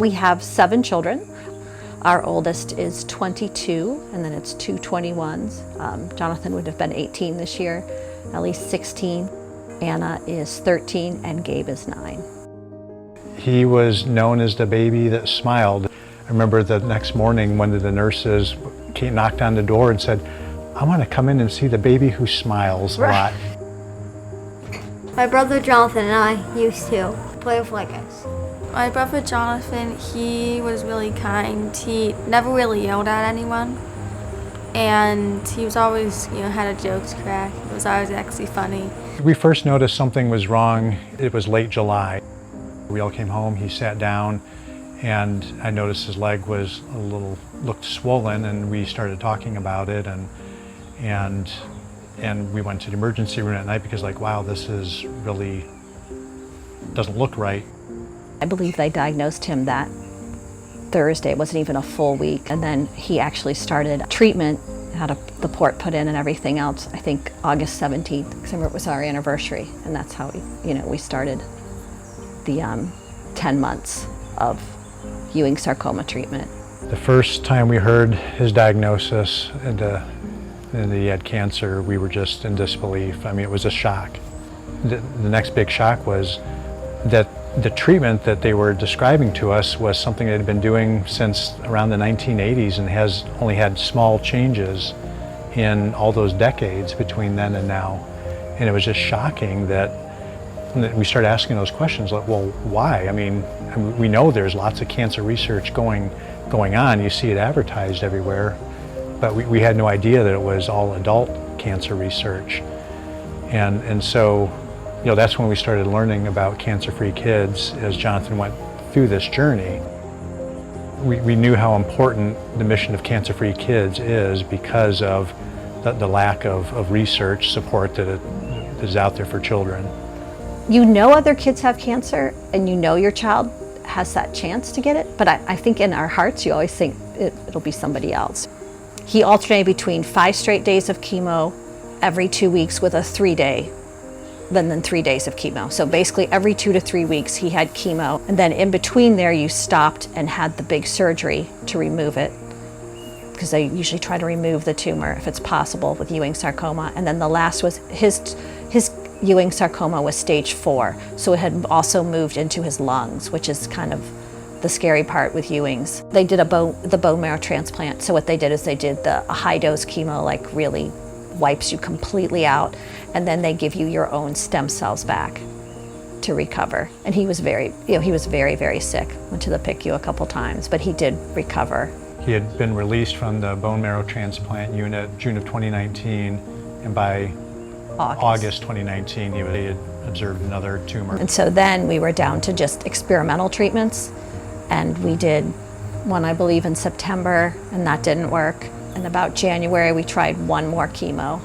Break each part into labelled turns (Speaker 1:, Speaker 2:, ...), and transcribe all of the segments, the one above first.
Speaker 1: We have 7 children. Our oldest is 22, and then it's 2 21s. Jonathan would have been 18 this year, Ellie's 16, Anna is 13, and Gabe is 9.
Speaker 2: He was known as the baby that smiled. I remember the next morning one of the nurses knocked on the door and said, "I want to come in and see the baby who smiles a lot."
Speaker 3: My brother Jonathan and I used to play with Legos.
Speaker 4: My brother Jonathan, he was really kind. He never really yelled at anyone. And he was always, had a jokes crack. It was always actually funny.
Speaker 2: We first noticed something was wrong. It was late July. We all came home, he sat down, and I noticed his leg was looked swollen, and we started talking about it, and we went to the emergency room at night because wow, this is really, doesn't look right.
Speaker 1: I believe they diagnosed him that Thursday. It wasn't even a full week. And then he actually started treatment, had the port put in and everything else, I think August 17th, because it was our anniversary. And that's how we started the 10 months of Ewing sarcoma treatment.
Speaker 2: The first time we heard his diagnosis and that he had cancer, we were just in disbelief. I mean, it was a shock. The next big shock was that the treatment that they were describing to us was something they had been doing since around the 1980s and has only had small changes in all those decades between then and now. And it was just shocking that we started asking those questions, like, well, why? I mean, we know there's lots of cancer research going on. You see it advertised everywhere, but we had no idea that it was all adult cancer research. And so, that's when we started learning about CancerFree Kids as Jonathan went through this journey. We knew how important the mission of CancerFree Kids is because of the lack of research support that is out there for children.
Speaker 1: Other kids have cancer, and your child has that chance to get it, but I think in our hearts you always think it'll be somebody else. He alternated between 5 straight days of chemo every 2 weeks with a 3-day, then 3 days of chemo. So basically every 2 to 3 weeks he had chemo, and then in between there you stopped and had the big surgery to remove it, because they usually try to remove the tumor if it's possible with Ewing sarcoma. And then the last was his Ewing sarcoma was stage 4, so it had also moved into his lungs, which is kind of the scary part with Ewing's. They did the bone marrow transplant. So what they did is they did a high dose chemo, really wipes you completely out, and then they give you your own stem cells back to recover. And he was very, very sick. Went to the PICU a couple times, but he did recover.
Speaker 2: He had been released from the bone marrow transplant unit June of 2019, and by August 2019 he had observed another tumor.
Speaker 1: And so then we were down to just experimental treatments, and we did one, I believe, in September, and that didn't work. And about January we tried one more chemo,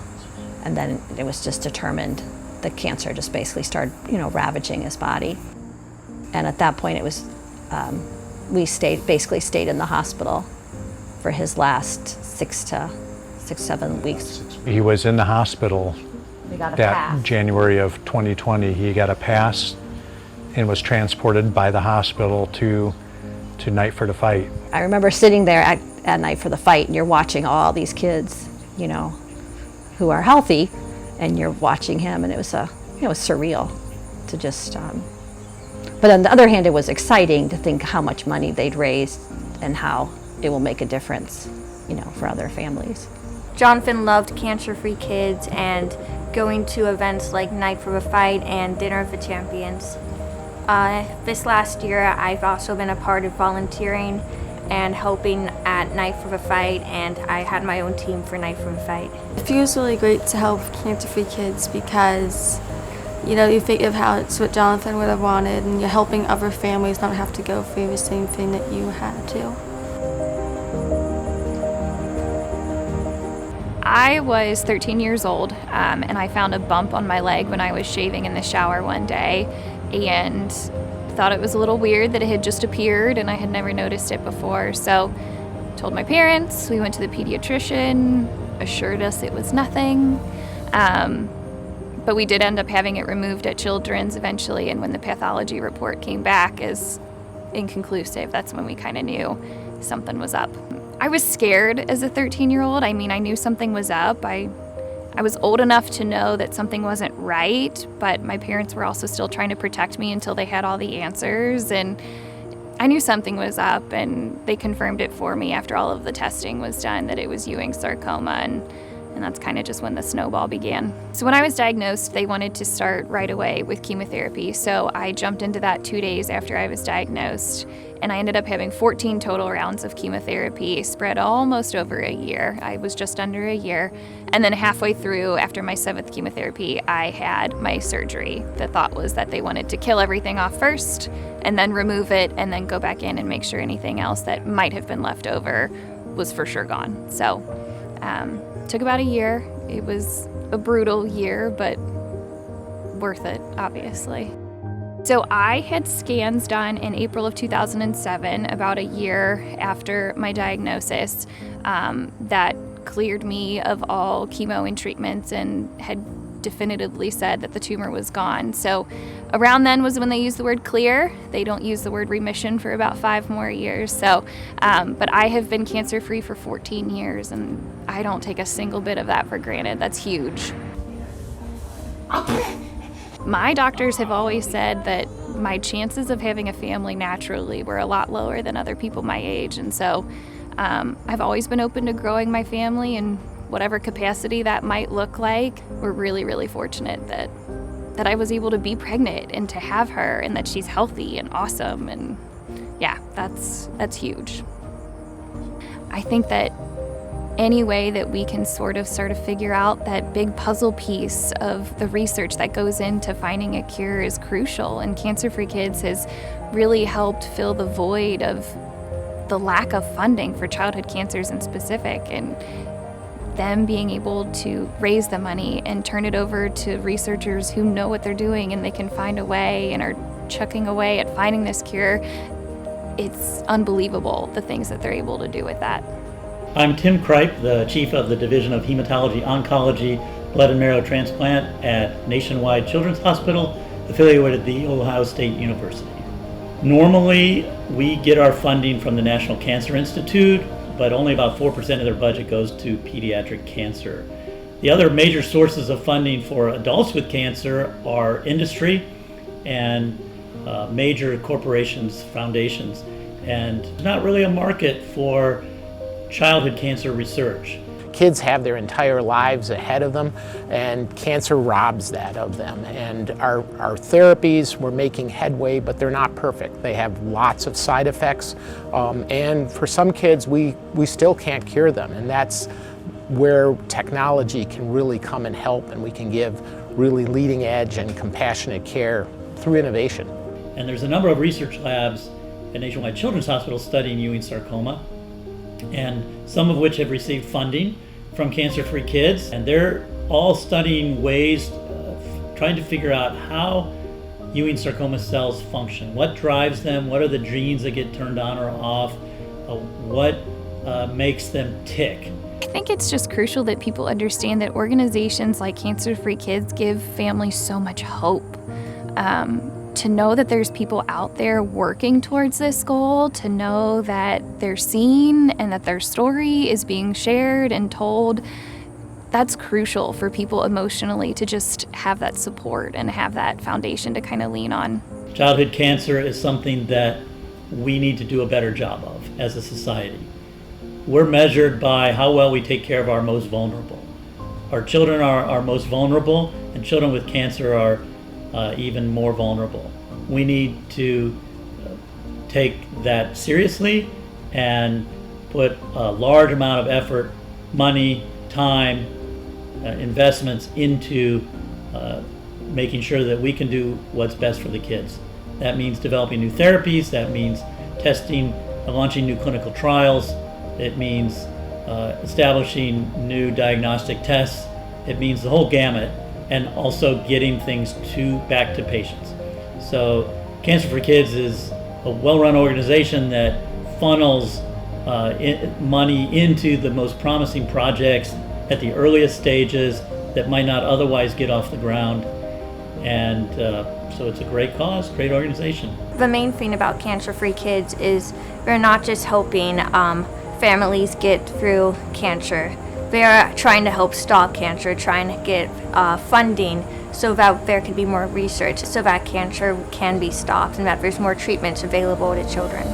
Speaker 1: and then it was just determined the cancer just basically started, ravaging his body. And at that point it was, we basically stayed in the hospital for his last 7 weeks.
Speaker 2: He was in the hospital
Speaker 1: We got a
Speaker 2: that
Speaker 1: pass.
Speaker 2: January of 2020. He got a pass and was transported by the hospital to Night for the Fight.
Speaker 1: I remember sitting there at Night for the Fight, and you're watching all these kids, who are healthy, and you're watching him, and it was surreal to just. But on the other hand, it was exciting to think how much money they'd raised and how it will make a difference, for other families.
Speaker 3: Jonathan loved CancerFree Kids and going to events like Night for the Fight and Dinner of the Champions. This last year, I've also been a part of volunteering and helping at Night for the Fight, and I had my own team for Night for the Fight.
Speaker 4: It feels really great to help CancerFree Kids because, you think of how it's what Jonathan would have wanted, and you're helping other families not have to go through the same thing that you had to.
Speaker 5: I was 13 years old, and I found a bump on my leg when I was shaving in the shower one day, and thought it was a little weird that it had just appeared and I had never noticed it before. So told my parents, we went to the pediatrician, assured us it was nothing. But we did end up having it removed at Children's eventually, and when the pathology report came back, as inconclusive, that's when we kind of knew something was up. I was scared as a 13-year-old. I mean, I knew something was up. I was old enough to know that something wasn't right, but my parents were also still trying to protect me until they had all the answers. And I knew something was up, and they confirmed it for me after all of the testing was done that it was Ewing sarcoma, and that's kind of just when the snowball began. So when I was diagnosed, they wanted to start right away with chemotherapy. So I jumped into that 2 days after I was diagnosed, and I ended up having 14 total rounds of chemotherapy spread almost over a year. I was just under a year. And then halfway through, after my 7th chemotherapy, I had my surgery. The thought was that they wanted to kill everything off first and then remove it and then go back in and make sure anything else that might have been left over was for sure gone. So took about a year. It was a brutal year, but worth it, obviously. So I had scans done in April of 2007, about a year after my diagnosis, that cleared me of all chemo and treatments and had definitively said that the tumor was gone. So around then was when they used the word clear. They don't use the word remission for about 5 more years. So, but I have been cancer-free for 14 years, and I don't take a single bit of that for granted. That's huge. My doctors have always said that my chances of having a family naturally were a lot lower than other people my age. And so I've always been open to growing my family in whatever capacity that might look like. We're really, really fortunate that I was able to be pregnant and to have her, and that she's healthy and awesome. And yeah, that's huge. I think that any way that we can sort of figure out that big puzzle piece of the research that goes into finding a cure is crucial. And CancerFree Kids has really helped fill the void of the lack of funding for childhood cancers in specific, and them being able to raise the money and turn it over to researchers who know what they're doing and they can find a way and are chucking away at finding this cure. It's unbelievable the things that they're able to do with that.
Speaker 6: I'm Tim Kripe, the Chief of the Division of Hematology Oncology, Blood and Marrow Transplant at Nationwide Children's Hospital, affiliated with the Ohio State University. Normally, we get our funding from the National Cancer Institute, but only about 4% of their budget goes to pediatric cancer. The other major sources of funding for adults with cancer are industry and major corporations, foundations, and not really a market for childhood cancer research.
Speaker 7: Kids have their entire lives ahead of them, and cancer robs that of them. And our therapies, we're making headway, but they're not perfect. They have lots of side effects, and for some kids, we still can't cure them. And that's where technology can really come and help, and we can give really leading edge and compassionate care through innovation.
Speaker 6: And there's a number of research labs at Nationwide Children's Hospital studying Ewing sarcoma, and some of which have received funding from CancerFree Kids, and they're all studying ways trying to figure out how Ewing sarcoma cells function, what drives them, what are the genes that get turned on or off, what makes them tick.
Speaker 5: I think it's just crucial that people understand that organizations like CancerFree Kids give families so much hope. To know that there's people out there working towards this goal, to know that they're seen and that their story is being shared and told, that's crucial for people emotionally to just have that support and have that foundation to kind of lean on.
Speaker 6: Childhood cancer is something that we need to do a better job of as a society. We're measured by how well we take care of our most vulnerable. Our children are our most vulnerable, and children with cancer are even more vulnerable. We need to take that seriously and put a large amount of effort, money, time, investments into making sure that we can do what's best for the kids. That means developing new therapies, that means testing and launching new clinical trials, it means establishing new diagnostic tests, it means the whole gamut, and also getting things back to patients. So CancerFree Kids is a well-run organization that funnels money into the most promising projects at the earliest stages that might not otherwise get off the ground. And so it's a great cause, great organization.
Speaker 3: The main thing about Cancer-Free Kids is we're not just helping families get through cancer. They're trying to help stop cancer, trying to get funding so that there can be more research, so that cancer can be stopped and that there's more treatments available to children.